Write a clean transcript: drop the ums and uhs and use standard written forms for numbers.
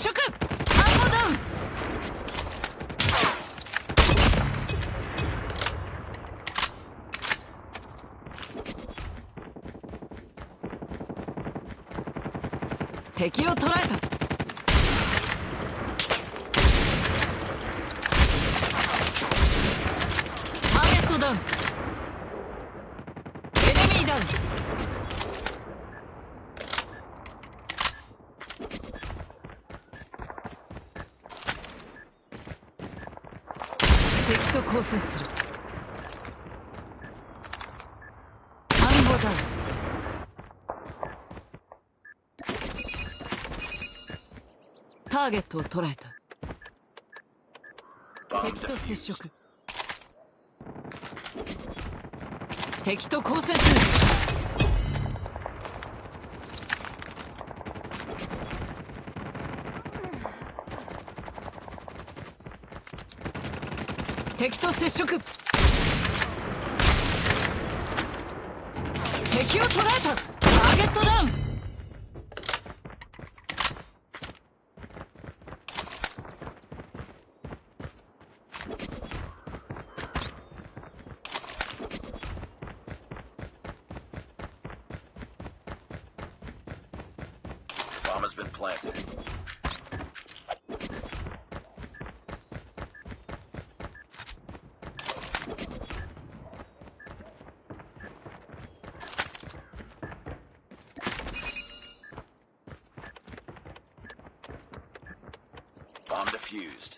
触。ハンドダウン。敵を捕らえた。ターゲットダウン。エネミーダウン。敵と交戦する。田んぼダウン。ターゲットを捉えた。敵と接触。敵と交戦する。敵と接触。敵を捉えた。ターゲットダウン。Bomb has been planted. Bomb defused.